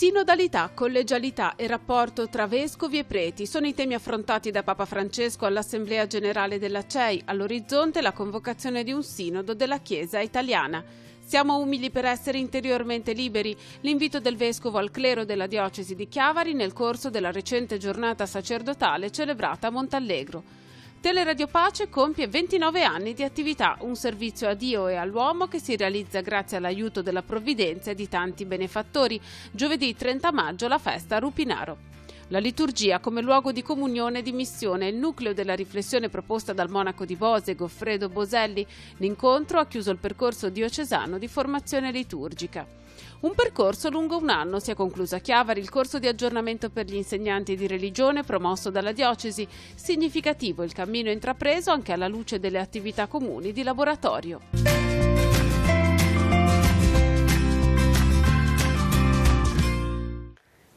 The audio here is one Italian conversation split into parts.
Sinodalità, collegialità e rapporto tra vescovi e preti sono i temi affrontati da Papa Francesco all'Assemblea Generale della CEI. All'orizzonte la convocazione di un sinodo della Chiesa italiana. Siamo umili per essere interiormente liberi. L'invito del vescovo al clero della diocesi di Chiavari nel corso della recente giornata sacerdotale celebrata a Montallegro. Teleradio Pace compie 29 anni di attività, un servizio a Dio e all'uomo che si realizza grazie all'aiuto della provvidenza e di tanti benefattori. Giovedì 30 maggio la festa a Rupinaro. La liturgia come luogo di comunione e di missione è il nucleo della riflessione proposta dal monaco di Bose, Goffredo Boselli. L'incontro ha chiuso il percorso diocesano di formazione liturgica. Un percorso lungo un anno si è concluso a Chiavari il corso di aggiornamento per gli insegnanti di religione promosso dalla diocesi. Significativo il cammino intrapreso anche alla luce delle attività comuni di laboratorio.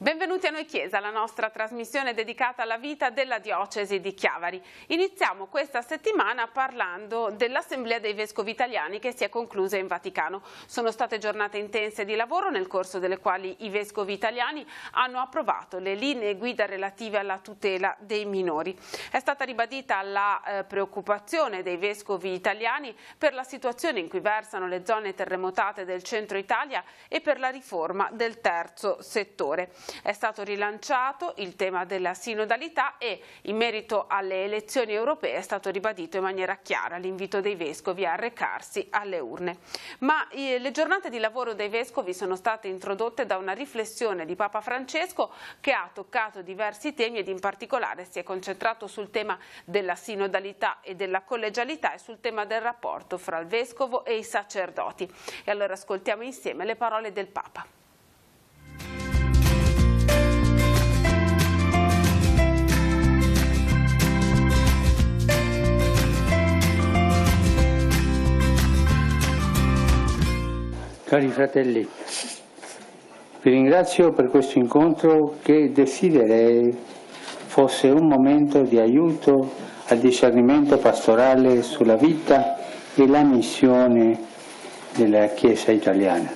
Benvenuti a Noi Chiesa, la nostra trasmissione dedicata alla vita della diocesi di Chiavari. Iniziamo questa settimana parlando dell'Assemblea dei Vescovi Italiani che si è conclusa in Vaticano. Sono state giornate intense di lavoro nel corso delle quali i Vescovi Italiani hanno approvato le linee guida relative alla tutela dei minori. È stata ribadita la preoccupazione dei Vescovi Italiani per la situazione in cui versano le zone terremotate del centro Italia e per la riforma del terzo settore. È stato rilanciato il tema della sinodalità e in merito alle elezioni europee è stato ribadito in maniera chiara l'invito dei vescovi a recarsi alle urne. Ma le giornate di lavoro dei vescovi sono state introdotte da una riflessione di Papa Francesco che ha toccato diversi temi ed in particolare si è concentrato sul tema della sinodalità e della collegialità e sul tema del rapporto fra il vescovo e i sacerdoti. E allora ascoltiamo insieme le parole del Papa. Cari fratelli, vi ringrazio per questo incontro che desiderei fosse un momento di aiuto al discernimento pastorale sulla vita e la missione della Chiesa italiana.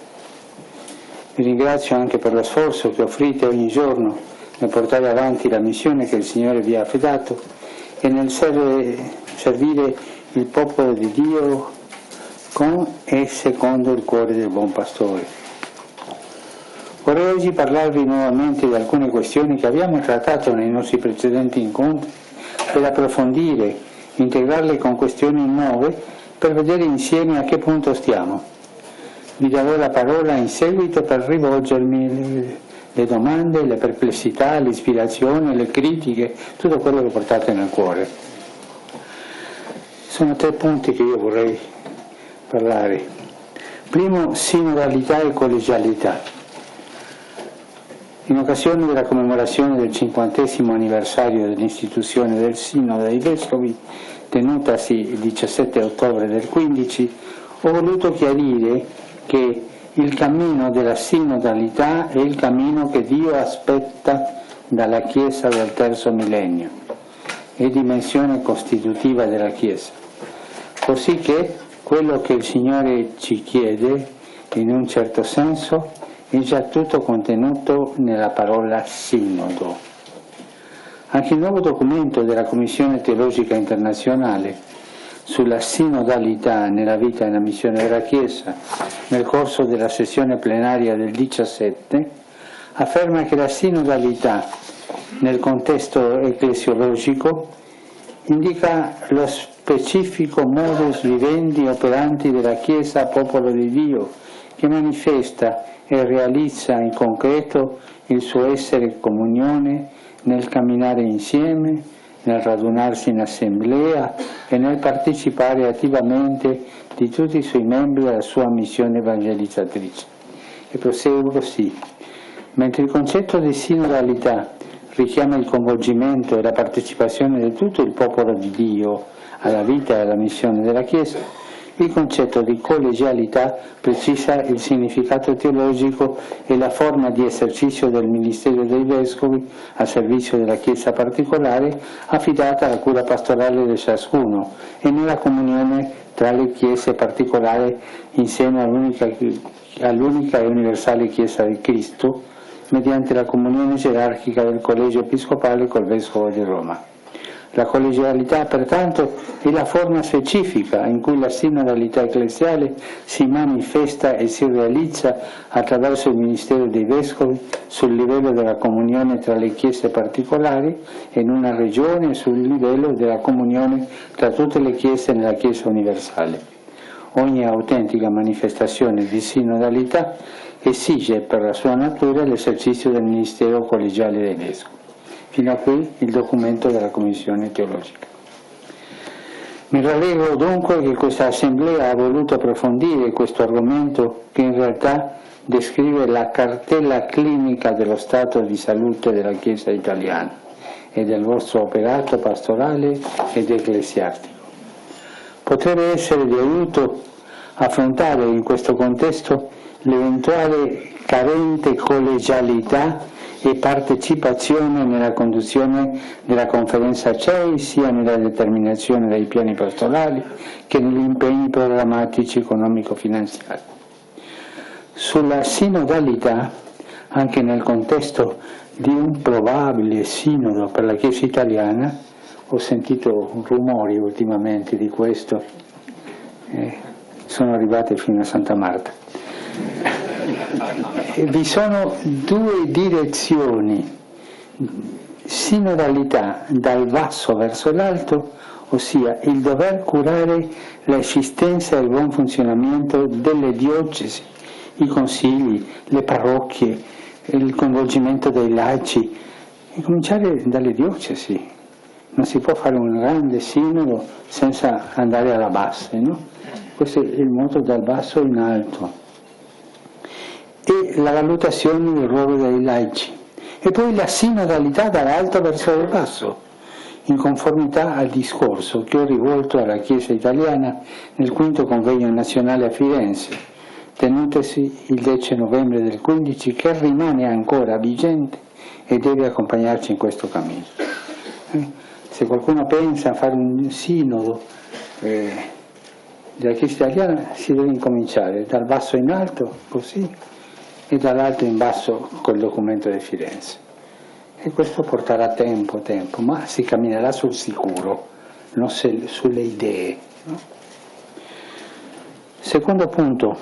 Vi ringrazio anche per lo sforzo che offrite ogni giorno nel portare avanti la missione che il Signore vi ha affidato e nel servire il popolo di Dio con e secondo il cuore del buon pastore. Vorrei oggi parlarvi nuovamente di alcune questioni che abbiamo trattato nei nostri precedenti incontri per approfondire, integrarle con questioni nuove per vedere insieme a che punto stiamo. Vi darò la parola in seguito per rivolgermi le domande, le perplessità, l'ispirazione, le critiche, tutto quello che portate nel cuore. Sono 3 punti che io vorrei parlare. Primo, sinodalità e collegialità. In occasione della commemorazione del 50° anniversario dell'istituzione del Sinodo dei Vescovi, tenutasi il 17 ottobre del 15, ho voluto chiarire che il cammino della sinodalità è il cammino che Dio aspetta dalla Chiesa del terzo millennio, è dimensione costitutiva della Chiesa, così che quello che il Signore ci chiede, in un certo senso, è già tutto contenuto nella parola sinodo. Anche il nuovo documento della Commissione Teologica Internazionale sulla sinodalità nella vita e nella missione della Chiesa, nel corso della sessione plenaria del 17, afferma che la sinodalità nel contesto ecclesiologico indica lo specifico modus vivendi operanti della Chiesa popolo di Dio, che manifesta e realizza in concreto il suo essere comunione nel camminare insieme, nel radunarsi in assemblea e nel partecipare attivamente di tutti i suoi membri alla sua missione evangelizzatrice. E prosegue così. Mentre il concetto di sinodalità richiama il coinvolgimento e la partecipazione di tutto il popolo di Dio alla vita e alla missione della Chiesa, il concetto di collegialità precisa il significato teologico e la forma di esercizio del ministero dei Vescovi a servizio della Chiesa particolare affidata alla cura pastorale di ciascuno e nella comunione tra le Chiese particolari insieme all'unica e universale Chiesa di Cristo, mediante la comunione gerarchica del Collegio Episcopale col Vescovo di Roma. La collegialità, pertanto, è la forma specifica in cui la sinodalità ecclesiale si manifesta e si realizza attraverso il ministero dei Vescovi sul livello della comunione tra le chiese particolari e in una regione sul livello della comunione tra tutte le chiese nella Chiesa universale. Ogni autentica manifestazione di sinodalità esige per la sua natura l'esercizio del ministero collegiale dei Vescovi. Fino a qui il documento della Commissione teologica. Mi rallegro dunque che questa Assemblea ha voluto approfondire questo argomento che in realtà descrive la cartella clinica dello stato di salute della Chiesa italiana e del vostro operato pastorale ed ecclesiastico. Potrebbe essere di aiuto affrontare in questo contesto l'eventuale carente collegialità e partecipazione nella conduzione della conferenza CEI sia nella determinazione dei piani pastorali che negli impegni programmatici economico-finanziari. Sulla sinodalità, anche nel contesto di un probabile sinodo per la Chiesa italiana, ho sentito rumori ultimamente di questo, sono arrivati fino a Santa Marta. Vi sono due direzioni: sinodalità dal basso verso l'alto, ossia il dover curare l'esistenza e il buon funzionamento delle diocesi, i consigli, le parrocchie, il coinvolgimento dei laici, e cominciare dalle diocesi. Non si può fare un grande sinodo senza andare alla base, no? Questo è il modo dal basso in alto. E la valutazione del ruolo dei laici, e poi la sinodalità dall'alto verso il basso, in conformità al discorso che ho rivolto alla Chiesa italiana nel quinto convegno nazionale a Firenze, tenutosi il 10 novembre del 15, che rimane ancora vigente e deve accompagnarci in questo cammino. Se qualcuno pensa a fare un sinodo della Chiesa italiana, si deve incominciare dal basso in alto, così, e dall'alto in basso col documento di Firenze. E questo porterà tempo, ma si camminerà sul sicuro, non sulle idee. No? Secondo punto,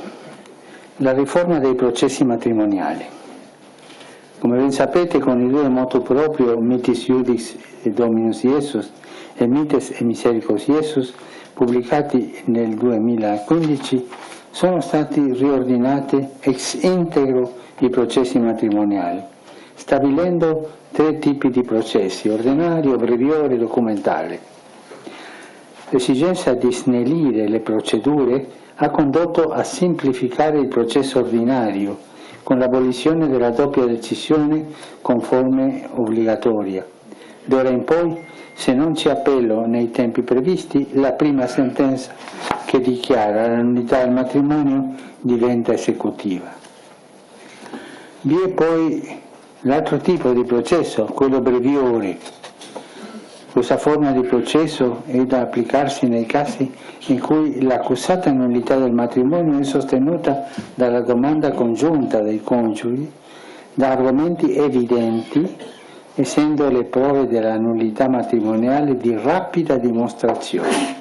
la riforma dei processi matrimoniali. Come ben sapete, con il due motu proprio Mitis Iudix et Dominus Iesus e Mites e Misericors Iesus, pubblicati nel 2015, sono stati riordinati ex integro i processi matrimoniali, stabilendo 3 tipi di processi: ordinario, breviore e documentale. L'esigenza di snellire le procedure ha condotto a semplificare il processo ordinario, con l'abolizione della doppia decisione conforme obbligatoria. D'ora in poi, se non c'è appello nei tempi previsti, la prima sentenza che dichiara la nullità del matrimonio diventa esecutiva. Vi è poi l'altro tipo di processo, quello breviore. Questa forma di processo è da applicarsi nei casi in cui l'accusata nullità del matrimonio è sostenuta dalla domanda congiunta dei coniugi da argomenti evidenti, essendo le prove della nullità matrimoniale di rapida dimostrazione.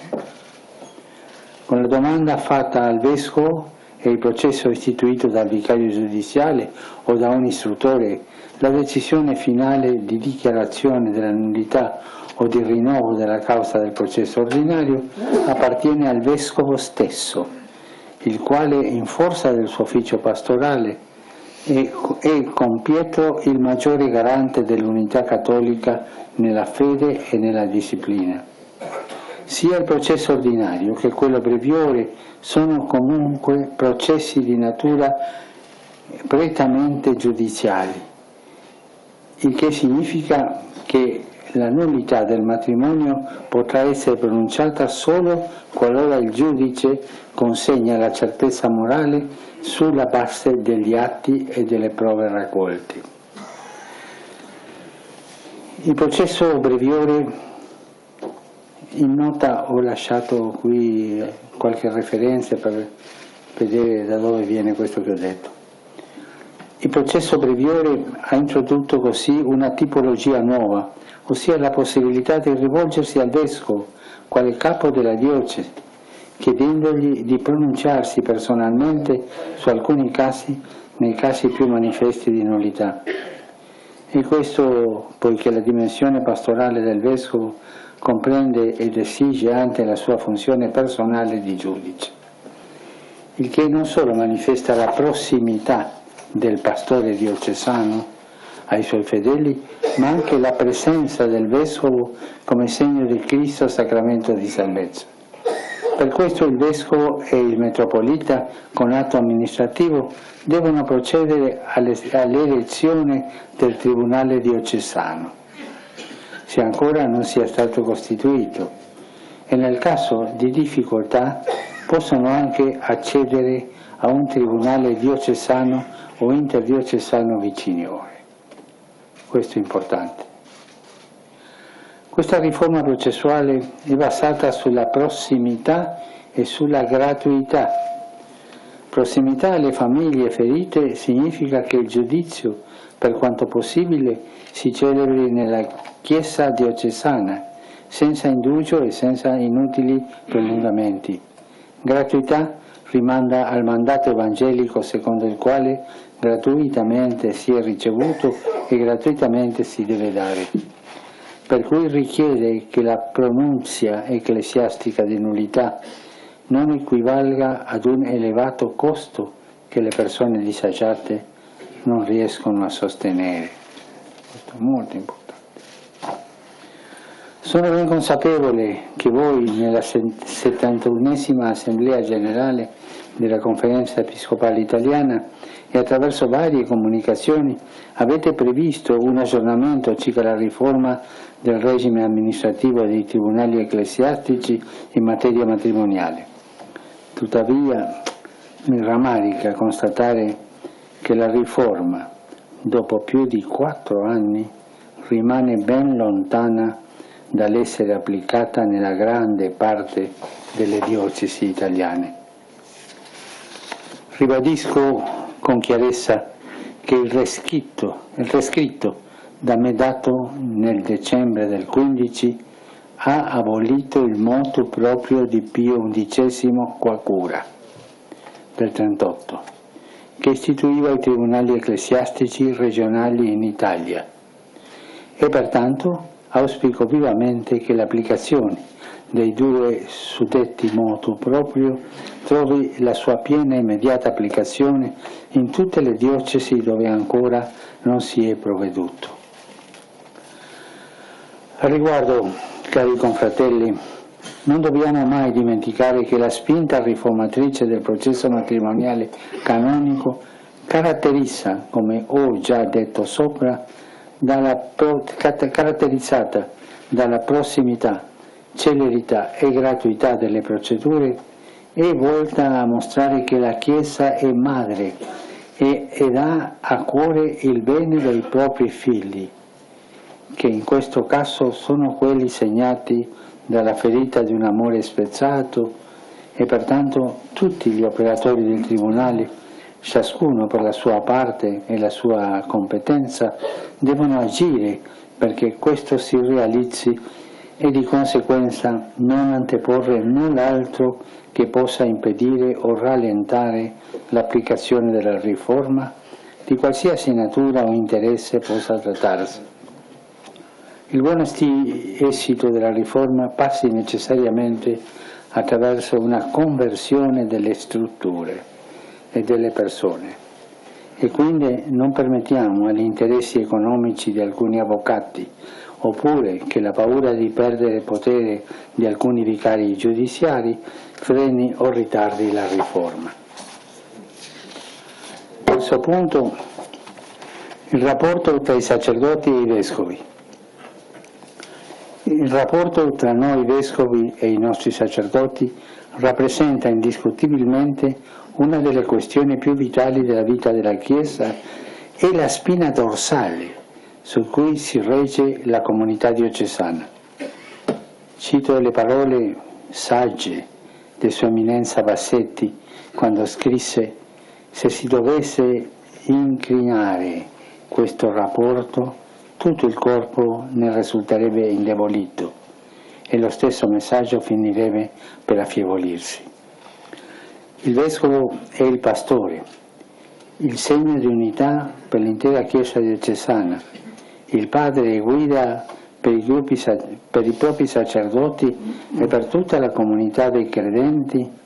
Con la domanda fatta al vescovo e il processo istituito dal vicario giudiziale o da un istruttore, la decisione finale di dichiarazione della nullità o di rinnovo della causa del processo ordinario appartiene al vescovo stesso, il quale, in forza del suo ufficio pastorale, è con Pietro il maggiore garante dell'unità cattolica nella fede e nella disciplina. Sia il processo ordinario che quello breviore sono comunque processi di natura prettamente giudiziali, il che significa che la nullità del matrimonio potrà essere pronunciata solo qualora il giudice consegna la certezza morale sulla base degli atti e delle prove raccolte. Il processo breviore, in nota ho lasciato qui qualche referenza per vedere da dove viene questo che ho detto. Il processo breviore ha introdotto così una tipologia nuova, ossia la possibilità di rivolgersi al vescovo, quale capo della diocesi, chiedendogli di pronunciarsi personalmente su alcuni casi, nei casi più manifesti di nullità. E questo poiché la dimensione pastorale del vescovo comprende ed esige anche la sua funzione personale di giudice, il che non solo manifesta la prossimità del pastore diocesano ai suoi fedeli, ma anche la presenza del vescovo come segno di Cristo sacramento di salvezza. Per questo il vescovo e il metropolita, con atto amministrativo, devono procedere all'elezione del tribunale diocesano, se ancora non sia stato costituito, e nel caso di difficoltà possono anche accedere a un tribunale diocesano o interdiocesano viciniore. Questo è importante. Questa riforma processuale è basata sulla prossimità e sulla gratuità. Prossimità alle famiglie ferite significa che il giudizio, per quanto possibile, si celebri nella Chiesa diocesana, senza indugio e senza inutili prolungamenti. Gratuità rimanda al mandato evangelico secondo il quale gratuitamente si è ricevuto e gratuitamente si deve dare. Per cui richiede che la pronunzia ecclesiastica di nullità non equivalga ad un elevato costo che le persone disagiate non riescono a sostenere. Questo è molto importante. Sono ben consapevole che voi nella 71esima Assemblea Generale della Conferenza Episcopale Italiana e attraverso varie comunicazioni avete previsto un aggiornamento circa la riforma del regime amministrativo dei tribunali ecclesiastici in materia matrimoniale. Tuttavia mi rammarica constatare che la riforma, dopo più di 4 anni, rimane ben lontana dall'essere applicata nella grande parte delle diocesi italiane. Ribadisco con chiarezza che il rescritto da me dato nel dicembre del 15 ha abolito il motu proprio di Pio XI Quacura del 38, che istituiva i tribunali ecclesiastici regionali in Italia, e pertanto auspico vivamente che l'applicazione dei 2 suddetti motu proprio trovi la sua piena e immediata applicazione in tutte le diocesi dove ancora non si è provveduto. Al riguardo, cari confratelli, non dobbiamo mai dimenticare che la spinta riformatrice del processo matrimoniale canonico caratterizza, come ho già detto sopra, caratterizzata dalla prossimità, celerità e gratuità delle procedure, è volta a mostrare che la Chiesa è madre ed ha a cuore il bene dei propri figli, che in questo caso sono quelli segnati dalla ferita di un amore spezzato, e pertanto tutti gli operatori del Tribunale, ciascuno per la sua parte e la sua competenza, devono agire perché questo si realizzi e di conseguenza non anteporre null'altro che possa impedire o rallentare l'applicazione della riforma, di qualsiasi natura o interesse possa trattarsi. Il buon esito della riforma passi necessariamente attraverso una conversione delle strutture e delle persone, e quindi non permettiamo agli interessi economici di alcuni avvocati, oppure che la paura di perdere potere di alcuni vicari giudiziari freni o ritardi la riforma. Terzo punto, il rapporto tra i sacerdoti e i vescovi. Il rapporto tra noi vescovi e i nostri sacerdoti rappresenta indiscutibilmente una delle questioni più vitali della vita della Chiesa e la spina dorsale su cui si regge la comunità diocesana. Cito le parole sagge di Sua Eminenza Bassetti quando scrisse: se si dovesse incrinare questo rapporto, tutto il corpo ne risulterebbe indebolito e lo stesso messaggio finirebbe per affievolirsi. Il Vescovo è il pastore, il segno di unità per l'intera Chiesa diocesana, il padre e guida per i propri sacerdoti e per tutta la comunità dei credenti.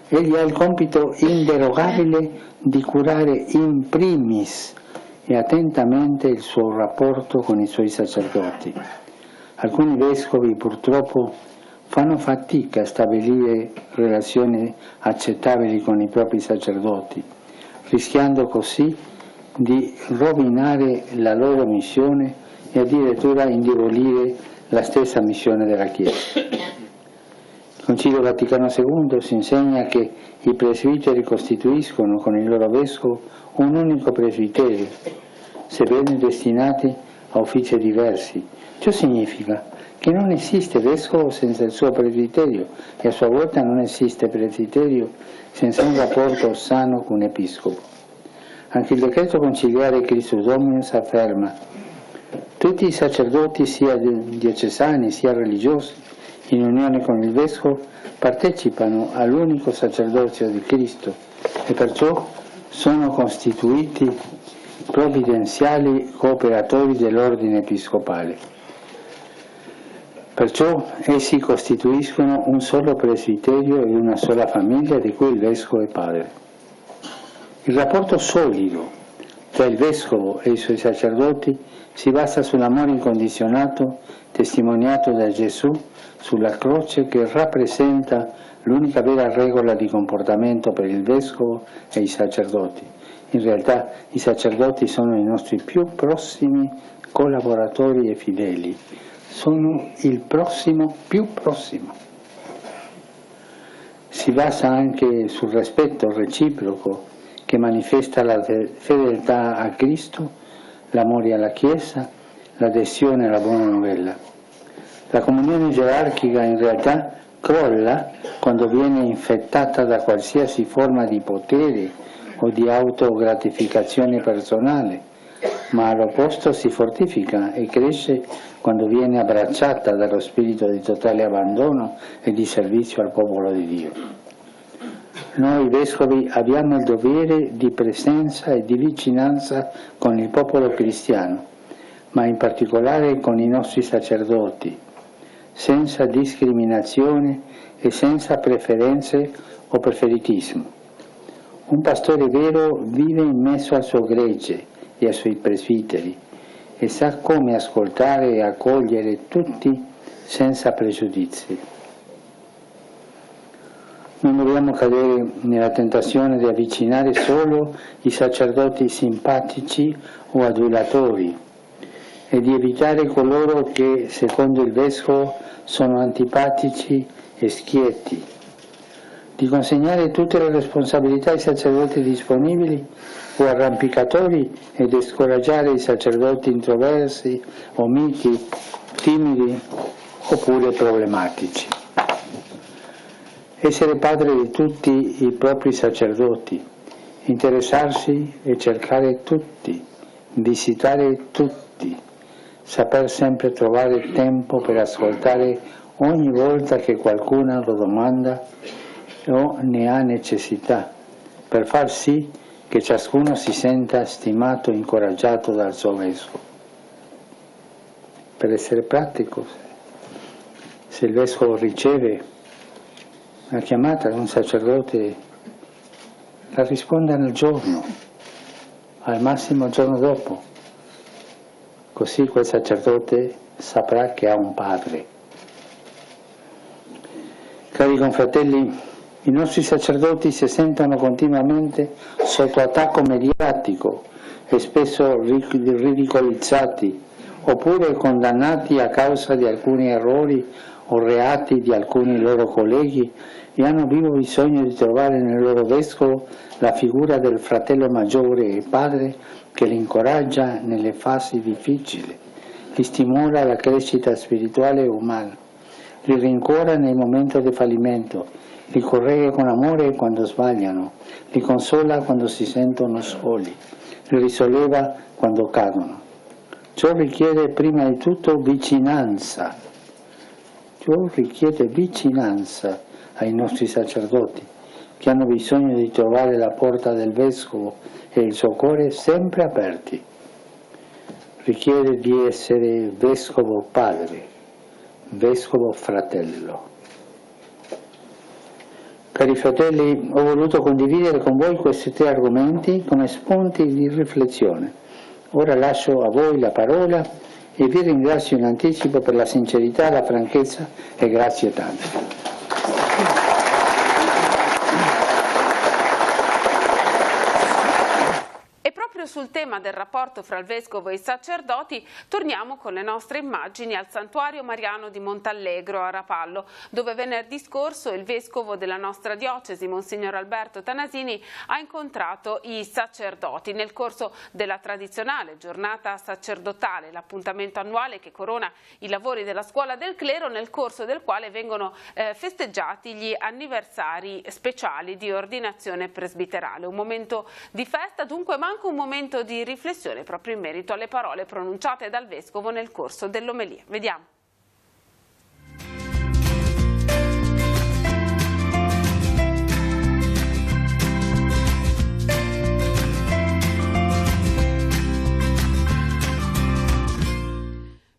Egli ha il compito inderogabile di curare in primis e attentamente il suo rapporto con i suoi sacerdoti. Alcuni vescovi purtroppo fanno fatica a stabilire relazioni accettabili con i propri sacerdoti, rischiando così di rovinare la loro missione e addirittura indebolire la stessa missione della Chiesa. Il Concilio Vaticano II ci insegna che i presbiteri costituiscono con il loro vescovo un unico presbiterio, sebbene destinati a uffici diversi. Ciò significa che non esiste vescovo senza il suo presbiterio e a sua volta non esiste presbiterio senza un rapporto sano con un episcopo. Anche il decreto conciliare Christus Dominus afferma: tutti i sacerdoti, sia diocesani sia religiosi, in unione con il vescovo, partecipano all'unico sacerdozio di Cristo e perciò sono costituiti provvidenziali cooperatori dell'ordine episcopale. Perciò essi costituiscono un solo presbiterio e una sola famiglia di cui il vescovo è padre. Il rapporto solido tra il vescovo e i suoi sacerdoti si basa sull'amore incondizionato testimoniato da Gesù sulla croce, che rappresenta l'unica vera regola di comportamento per il vescovo e i sacerdoti. In realtà i sacerdoti sono i nostri più prossimi collaboratori e fedeli, sono il prossimo più prossimo. Si basa anche sul rispetto reciproco che manifesta la fedeltà a Cristo, l'amore alla Chiesa, l'adesione alla buona novella. La comunione gerarchica in realtà crolla quando viene infettata da qualsiasi forma di potere o di autogratificazione personale, ma all'opposto si fortifica e cresce quando viene abbracciata dallo spirito di totale abbandono e di servizio al popolo di Dio. Noi vescovi abbiamo il dovere di presenza e di vicinanza con il popolo cristiano, ma in particolare con i nostri sacerdoti, senza discriminazione e senza preferenze o preferitismo. Un pastore vero vive in mezzo al suo gregge e ai suoi presbiteri e sa come ascoltare e accogliere tutti senza pregiudizi. Non dobbiamo cadere nella tentazione di avvicinare solo i sacerdoti simpatici o adulatori e di evitare coloro che, secondo il vescovo, sono antipatici e schietti, di consegnare tutte le responsabilità ai sacerdoti disponibili o arrampicatori e di scoraggiare i sacerdoti introversi, omiti, timidi oppure problematici. Essere padre di tutti i propri sacerdoti, interessarsi e cercare tutti, visitare tutti, saper sempre trovare tempo per ascoltare ogni volta che qualcuno lo domanda o ne ha necessità, per far sì che ciascuno si senta stimato e incoraggiato dal suo vescovo. Per essere pratico, se il vescovo riceve una chiamata da un sacerdote, la risponda nel giorno, al massimo il giorno dopo, così quel sacerdote saprà che ha un padre. Cari confratelli, i nostri sacerdoti si sentono continuamente sotto attacco mediatico e spesso ridicolizzati oppure condannati a causa di alcuni errori o reati di alcuni loro colleghi e hanno vivo bisogno di trovare nel loro vescovo la figura del fratello maggiore e padre che li incoraggia nelle fasi difficili, li stimola alla crescita spirituale e umana, li rincuora nei momenti di fallimento, li corregge con amore quando sbagliano, li consola quando si sentono soli, li risolleva quando cadono. Ciò richiede prima di tutto vicinanza. Ciò richiede vicinanza ai nostri sacerdoti, che hanno bisogno di trovare la porta del Vescovo e il suo cuore sempre aperti. Richiede di essere Vescovo padre, Vescovo fratello. Cari fratelli, ho voluto condividere con voi questi 3 argomenti come spunti di riflessione. Ora lascio a voi la parola e vi ringrazio in anticipo per la sincerità, la franchezza e grazie tante. Sul tema del rapporto fra il Vescovo e i sacerdoti torniamo con le nostre immagini al Santuario Mariano di Montallegro a Rapallo, dove venerdì scorso il Vescovo della nostra diocesi, Monsignor Alberto Tanasini, ha incontrato i sacerdoti nel corso della tradizionale giornata sacerdotale, l'appuntamento annuale che corona i lavori della Scuola del Clero, nel corso del quale vengono festeggiati gli anniversari speciali di ordinazione presbiterale. Un momento di festa dunque, ma anche un momento di riflessione proprio in merito alle parole pronunciate dal Vescovo nel corso dell'omelia. Vediamo.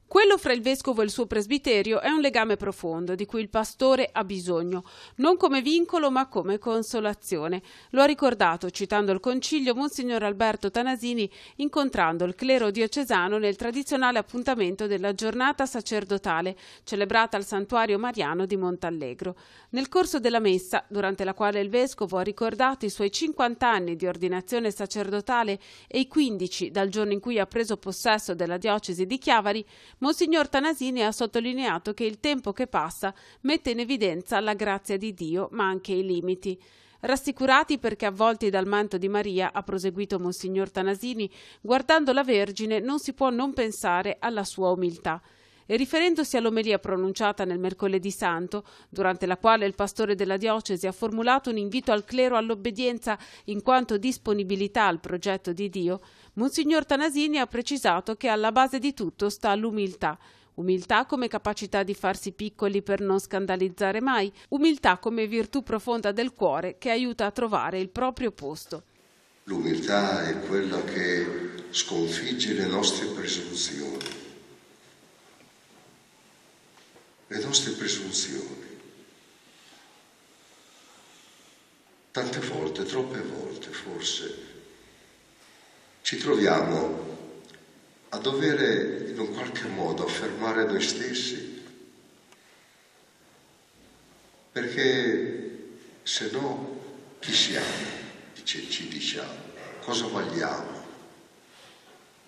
Quello fra il Vescovo e il suo presbiterio è un legame profondo di cui il pastore ha bisogno, non come vincolo ma come consolazione. Lo ha ricordato, citando il Concilio, Monsignor Alberto Tanasini, incontrando il clero diocesano nel tradizionale appuntamento della giornata sacerdotale, celebrata al Santuario Mariano di Montallegro. Nel corso della messa, durante la quale il Vescovo ha ricordato i suoi 50 anni di ordinazione sacerdotale e i 15 dal giorno in cui ha preso possesso della diocesi di Chiavari, Monsignor Tanasini ha sottolineato che il tempo che passa mette in evidenza la grazia di Dio, ma anche i limiti. Rassicurati perché avvolti dal manto di Maria, ha proseguito Monsignor Tanasini, guardando la Vergine non si può non pensare alla sua umiltà. E riferendosi all'omelia pronunciata nel mercoledì santo, durante la quale il pastore della diocesi ha formulato un invito al clero all'obbedienza in quanto disponibilità al progetto di Dio, Monsignor Tanasini ha precisato che alla base di tutto sta l'umiltà. Umiltà come capacità di farsi piccoli per non scandalizzare mai, umiltà come virtù profonda del cuore che aiuta a trovare il proprio posto. L'umiltà è quella che sconfigge le nostre presunzioni. Le nostre presunzioni. Tante volte, troppe volte forse, ci troviamo a dover in un qualche modo affermare noi stessi, perché se no chi siamo? Ci diciamo, cosa vogliamo,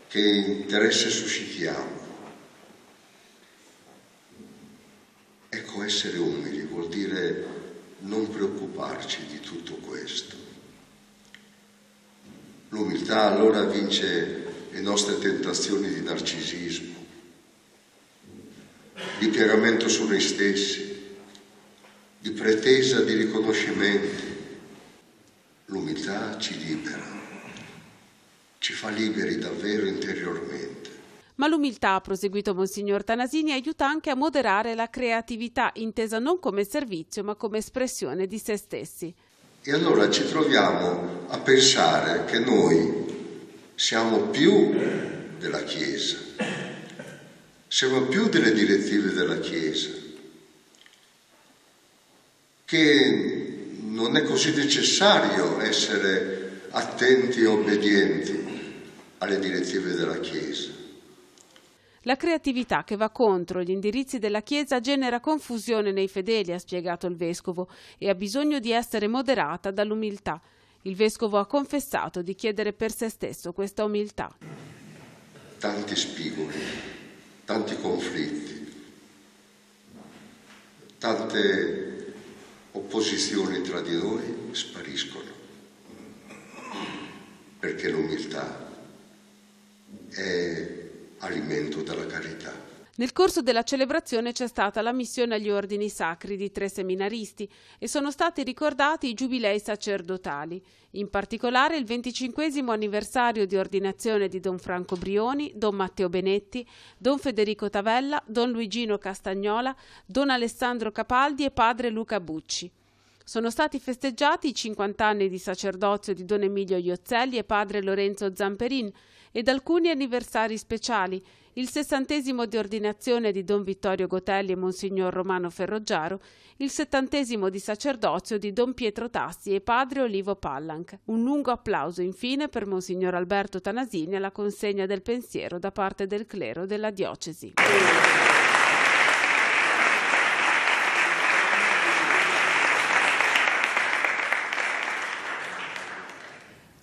che interesse suscitiamo. Ecco, essere umili vuol dire non preoccuparci di tutto questo. L'umiltà allora vince le nostre tentazioni di narcisismo, di piegamento su noi stessi, di pretesa di riconoscimenti. L'umiltà ci libera, ci fa liberi davvero interiormente. Ma l'umiltà, ha proseguito Monsignor Tanasini, aiuta anche a moderare la creatività, intesa non come servizio ma come espressione di se stessi. E allora ci troviamo a pensare che noi siamo più della Chiesa, siamo più delle direttive della Chiesa, che non è così necessario essere attenti e obbedienti alle direttive della Chiesa. La creatività che va contro gli indirizzi della Chiesa genera confusione nei fedeli, ha spiegato il Vescovo, e ha bisogno di essere moderata dall'umiltà. Il Vescovo ha confessato di chiedere per se stesso questa umiltà. Tanti spigoli, tanti conflitti, tante opposizioni tra di noi spariscono, perché l'umiltà è alimento della carità. Nel corso della celebrazione c'è stata la missione agli ordini sacri di 3 seminaristi e sono stati ricordati i giubilei sacerdotali, in particolare il 25° anniversario di ordinazione di Don Franco Brioni, Don Matteo Benetti, Don Federico Tavella, Don Luigino Castagnola, Don Alessandro Capaldi e Padre Luca Bucci. Sono stati festeggiati i 50 anni di sacerdozio di Don Emilio Iozzelli e Padre Lorenzo Zamperin ed alcuni anniversari speciali, il 60° di ordinazione di Don Vittorio Gotelli e Monsignor Romano Ferroggiaro, il 70° di sacerdozio di Don Pietro Tassi e Padre Olivo Pallanc. Un lungo applauso infine per Monsignor Alberto Tanasini alla consegna del pensiero da parte del clero della diocesi.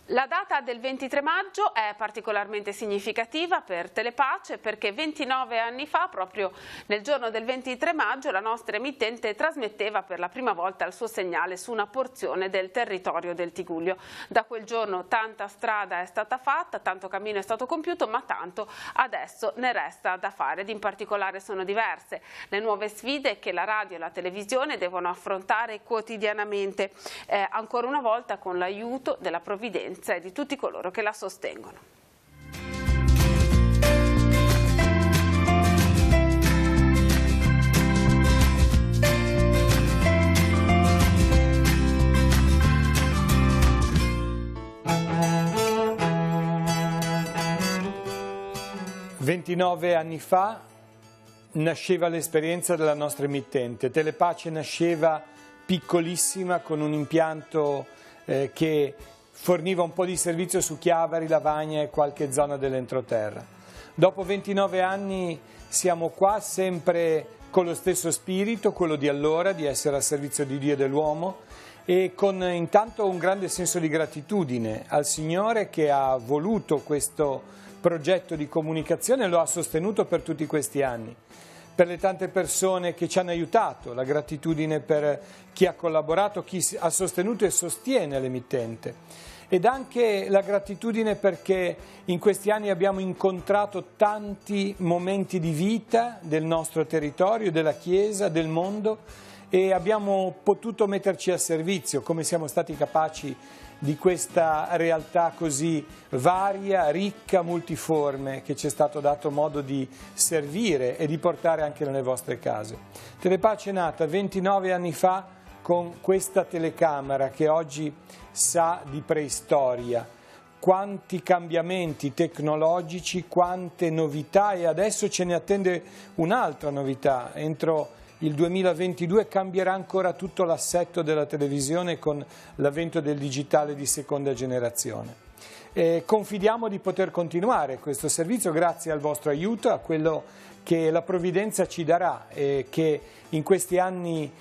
La data del 23 maggio è particolarmente significativa per Telepace perché 29 anni fa, proprio nel giorno del 23 maggio, la nostra emittente trasmetteva per la prima volta il suo segnale su una porzione del territorio del Tigullio. Da quel giorno tanta strada è stata fatta, tanto cammino è stato compiuto, ma tanto adesso ne resta da fare ed in particolare sono diverse le nuove sfide che la radio e la televisione devono affrontare quotidianamente, ancora una volta con l'aiuto della provvidenza e di tutti coloro che la sostengono. «29 anni fa nasceva l'esperienza della nostra emittente. Telepace nasceva piccolissima con un impianto che forniva un po' di servizio su Chiavari, Lavagna e qualche zona dell'entroterra. Dopo 29 anni siamo qua sempre con lo stesso spirito, quello di allora, di essere al servizio di Dio e dell'uomo, e con intanto un grande senso di gratitudine al Signore che ha voluto questo progetto di comunicazione e lo ha sostenuto per tutti questi anni. Per le tante persone che ci hanno aiutato, la gratitudine per chi ha collaborato, chi ha sostenuto e sostiene l'emittente. Ed anche la gratitudine perché in questi anni abbiamo incontrato tanti momenti di vita del nostro territorio, della Chiesa, del mondo, e abbiamo potuto metterci a servizio, come siamo stati capaci, di questa realtà così varia, ricca, multiforme, che ci è stato dato modo di servire e di portare anche nelle vostre case. Telepace è nata 29 anni fa con questa telecamera che oggi sa di preistoria, quanti cambiamenti tecnologici, quante novità, e adesso ce ne attende un'altra novità. Entro il 2022 cambierà ancora tutto l'assetto della televisione con l'avvento del digitale di seconda generazione. Confidiamo di poter continuare questo servizio grazie al vostro aiuto, a quello che la provvidenza ci darà e che in questi anni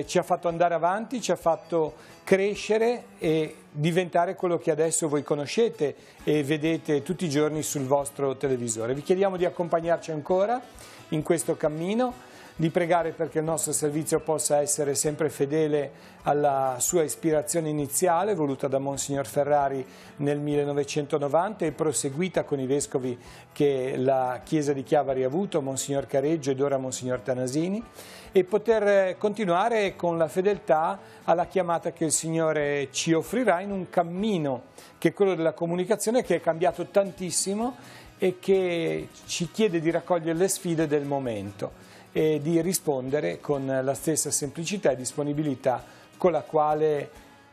ci ha fatto andare avanti, ci ha fatto crescere e diventare quello che adesso voi conoscete e vedete tutti i giorni sul vostro televisore. Vi chiediamo di accompagnarci ancora in questo cammino, di pregare perché il nostro servizio possa essere sempre fedele alla sua ispirazione iniziale, voluta da Monsignor Ferrari nel 1990 e proseguita con i vescovi che la Chiesa di Chiavari ha avuto, Monsignor Careggio ed ora Monsignor Tanasini, e poter continuare con la fedeltà alla chiamata che il Signore ci offrirà in un cammino che è quello della comunicazione, che è cambiato tantissimo e che ci chiede di raccogliere le sfide del momento e di rispondere con la stessa semplicità e disponibilità con la quale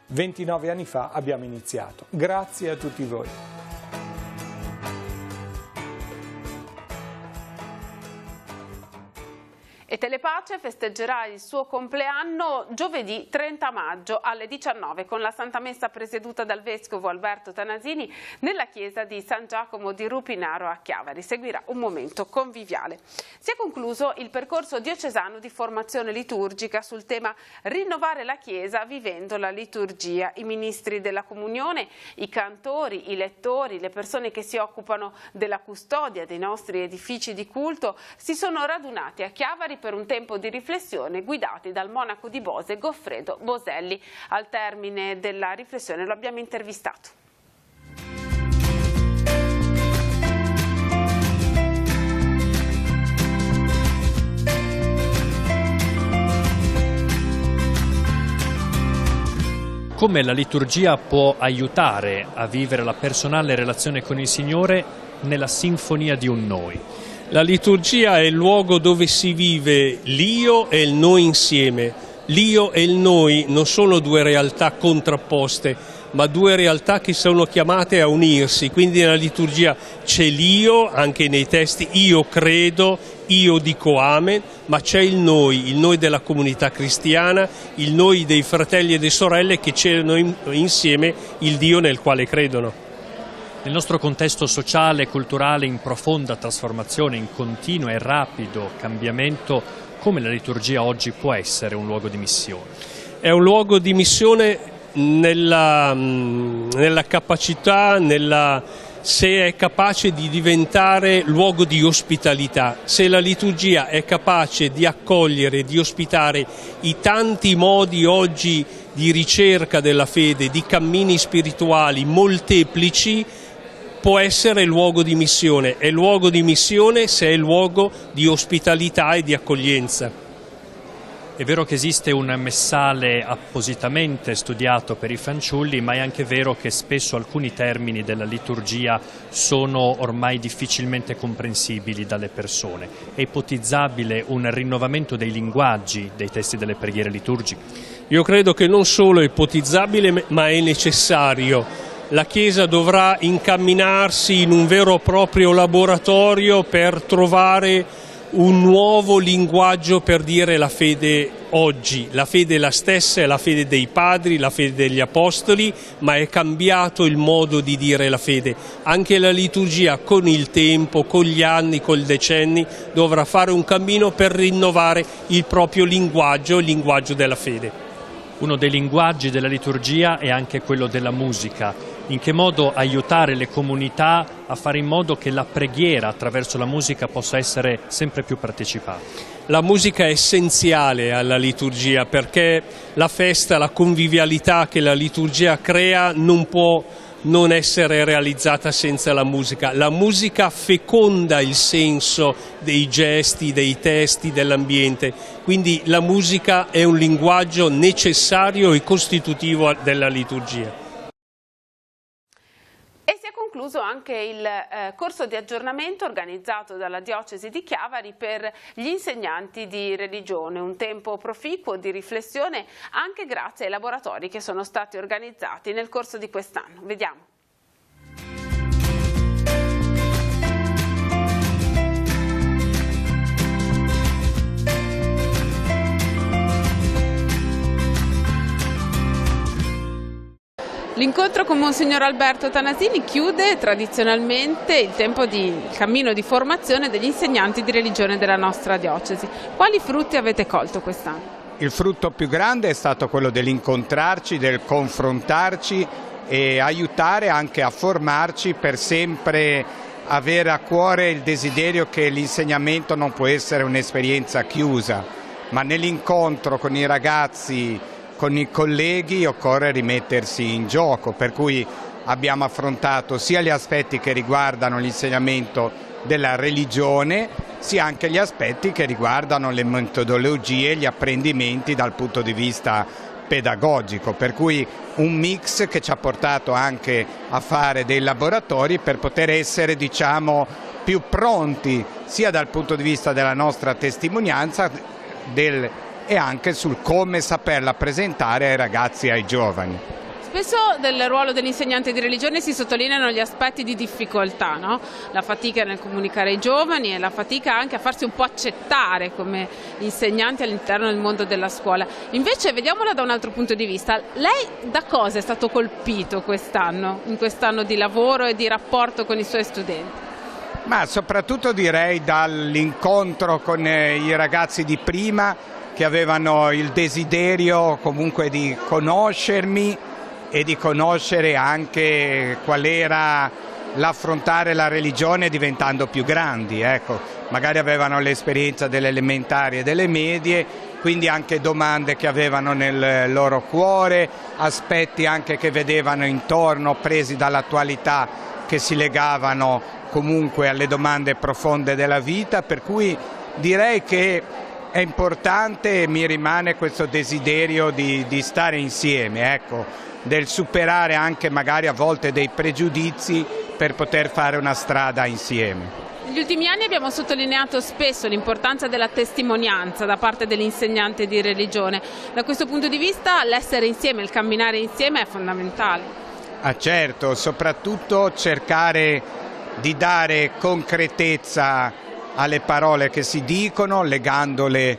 29 anni fa abbiamo iniziato. Grazie a tutti voi. E Telepace festeggerà il suo compleanno giovedì 30 maggio alle 19 con la Santa Messa presieduta dal Vescovo Alberto Tanasini nella chiesa di San Giacomo di Rupinaro a Chiavari. Seguirà un momento conviviale. Si è concluso il percorso diocesano di formazione liturgica sul tema Rinnovare la Chiesa vivendo la liturgia. I ministri della comunione, i cantori, i lettori, le persone che si occupano della custodia dei nostri edifici di culto si sono radunati a Chiavari per un tempo di riflessione guidati dal monaco di Bose Goffredo Boselli. Al termine della riflessione lo abbiamo intervistato. come la liturgia può aiutare a vivere la personale relazione con il Signore nella sinfonia di un noi. La liturgia è il luogo dove si vive l'io e il noi insieme. L'io e il noi non sono due realtà contrapposte, ma due realtà che sono chiamate a unirsi. Quindi nella liturgia c'è l'io, anche nei testi io credo, io dico amen, ma c'è il noi della comunità cristiana, il noi dei fratelli e delle sorelle che celano insieme il Dio nel quale credono. Nel nostro contesto sociale e culturale in profonda trasformazione, in continuo e rapido cambiamento, come la liturgia oggi può essere un luogo di missione? È un luogo di missione nella capacità, se è capace di diventare luogo di ospitalità, se la liturgia è capace di accogliere, di ospitare i tanti modi oggi di ricerca della fede, di cammini spirituali molteplici, può essere luogo di missione. È luogo di missione se è luogo di ospitalità e di accoglienza. È vero che esiste un messale appositamente studiato per i fanciulli, ma è anche vero che spesso alcuni termini della liturgia sono ormai difficilmente comprensibili dalle persone. È ipotizzabile un rinnovamento dei linguaggi dei testi delle preghiere liturgiche? Io credo che non solo è ipotizzabile, ma è necessario. La Chiesa dovrà incamminarsi in un vero e proprio laboratorio per trovare un nuovo linguaggio per dire la fede oggi. La fede è la stessa, è la fede dei padri, la fede degli apostoli, ma è cambiato il modo di dire la fede. Anche la liturgia con il tempo, con gli anni, con i decenni, dovrà fare un cammino per rinnovare il proprio linguaggio, il linguaggio della fede. Uno dei linguaggi della liturgia è anche quello della musica. In che modo aiutare le comunità a fare in modo che la preghiera attraverso la musica possa essere sempre più partecipata? La musica è essenziale alla liturgia perché la festa, la convivialità che la liturgia crea non può non essere realizzata senza la musica. La musica feconda il senso dei gesti, dei testi, dell'ambiente. Quindi la musica è un linguaggio necessario e costitutivo della liturgia. Concluso anche il corso di aggiornamento organizzato dalla Diocesi di Chiavari per gli insegnanti di religione, un tempo proficuo di riflessione anche grazie ai laboratori che sono stati organizzati nel corso di quest'anno. Vediamo. L'incontro con Monsignor Alberto Tanasini chiude tradizionalmente il tempo di cammino di formazione degli insegnanti di religione della nostra diocesi. Quali frutti avete colto quest'anno? Il frutto più grande è stato quello dell'incontrarci, del confrontarci e aiutare anche a formarci per sempre avere a cuore il desiderio che l'insegnamento non può essere un'esperienza chiusa, ma nell'incontro con i ragazzi, con i colleghi occorre rimettersi in gioco, per cui abbiamo affrontato sia gli aspetti che riguardano l'insegnamento della religione, sia anche gli aspetti che riguardano le metodologie e gli apprendimenti dal punto di vista pedagogico, per cui un mix che ci ha portato anche a fare dei laboratori per poter essere, diciamo, più pronti sia dal punto di vista della nostra testimonianza e anche sul come saperla presentare ai ragazzi e ai giovani. Spesso del ruolo dell'insegnante di religione si sottolineano gli aspetti di difficoltà, no? La fatica nel comunicare ai giovani e la fatica anche a farsi un po' accettare come insegnanti all'interno del mondo della scuola. Invece vediamola da un altro punto di vista. Lei da cosa è stato colpito quest'anno, in quest'anno di lavoro e di rapporto con i suoi studenti? Ma soprattutto direi dall'incontro con i ragazzi di prima, che avevano il desiderio comunque di conoscermi e di conoscere anche qual era l'affrontare la religione diventando più grandi, ecco. Magari avevano l'esperienza delle elementari e delle medie, quindi anche domande che avevano nel loro cuore, aspetti anche che vedevano intorno presi dall'attualità che si legavano comunque alle domande profonde della vita, per cui direi che è importante e mi rimane questo desiderio di stare insieme, ecco, del superare anche magari a volte dei pregiudizi per poter fare una strada insieme. Negli ultimi anni abbiamo sottolineato spesso l'importanza della testimonianza da parte dell'insegnante di religione. Da questo punto di vista l'essere insieme, il camminare insieme è fondamentale. Ah certo, soprattutto cercare di dare concretezza alle parole che si dicono, legandole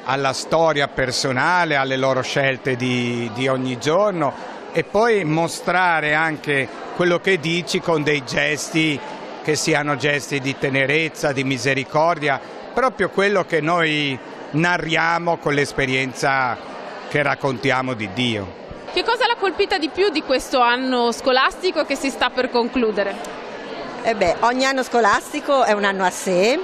alla storia personale, alle loro scelte di ogni giorno, e poi mostrare anche quello che dici con dei gesti che siano gesti di tenerezza, di misericordia, proprio quello che noi narriamo con l'esperienza che raccontiamo di Dio. Che cosa l'ha colpita di più di questo anno scolastico che si sta per concludere? Ogni anno scolastico è un anno a sé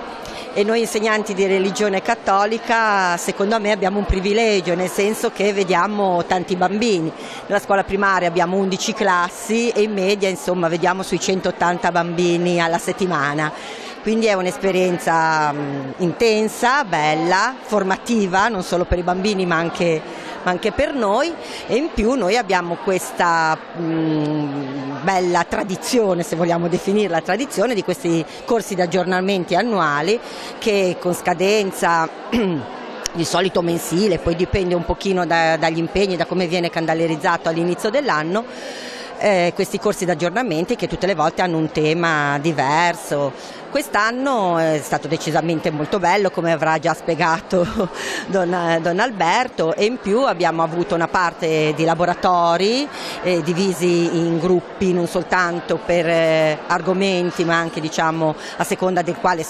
e noi insegnanti di religione cattolica secondo me abbiamo un privilegio, nel senso che vediamo tanti bambini. Nella scuola primaria abbiamo 11 classi e in media insomma vediamo sui 180 bambini alla settimana. Quindi è un'esperienza intensa, bella, formativa, non solo per i bambini ma anche per noi, e in più noi abbiamo questa bella tradizione, se vogliamo definirla tradizione, di questi corsi di aggiornamenti annuali che con scadenza di solito mensile, poi dipende un pochino dagli impegni, da come viene calendarizzato all'inizio dell'anno, questi corsi di aggiornamenti che tutte le volte hanno un tema diverso. Quest'anno è stato decisamente molto bello, come avrà già spiegato Don Alberto, e in più abbiamo avuto una parte di laboratori divisi in gruppi non soltanto per argomenti ma anche diciamo a seconda del quale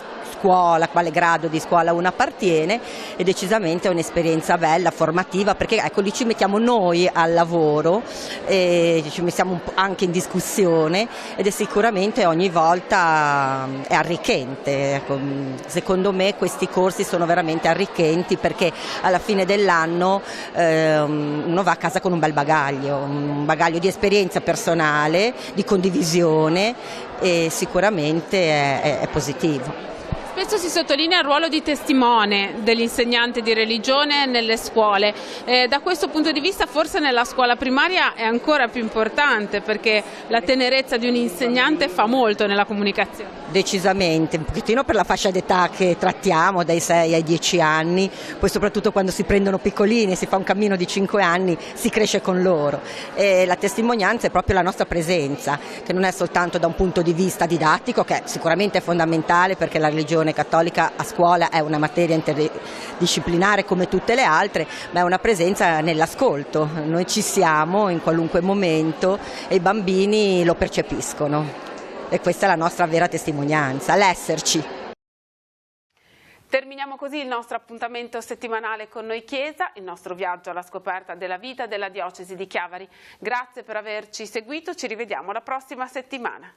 quale grado di scuola uno appartiene, e decisamente è un'esperienza bella, formativa, perché ecco lì ci mettiamo noi al lavoro, ci mettiamo anche in discussione ed è sicuramente ogni volta è arricchente. Ecco, secondo me questi corsi sono veramente arricchenti perché alla fine dell'anno uno va a casa con un bagaglio di esperienza personale, di condivisione, e sicuramente è positivo. Spesso si sottolinea il ruolo di testimone dell'insegnante di religione nelle scuole. Da questo punto di vista forse nella scuola primaria è ancora più importante, perché la tenerezza di un insegnante fa molto nella comunicazione. Decisamente, un pochettino per la fascia d'età che trattiamo, dai 6 ai 10 anni, poi soprattutto quando si prendono piccolini, si fa un cammino di 5 anni, si cresce con loro. E la testimonianza è proprio la nostra presenza, che non è soltanto da un punto di vista didattico, che sicuramente è fondamentale perché la religione cattolica a scuola è una materia interdisciplinare come tutte le altre, ma è una presenza nell'ascolto. Noi ci siamo in qualunque momento e i bambini lo percepiscono, e questa è la nostra vera testimonianza, l'esserci. Terminiamo così il nostro appuntamento settimanale con Noi Chiesa, il nostro viaggio alla scoperta della vita della diocesi di Chiavari. Grazie per averci seguito, ci rivediamo la prossima settimana.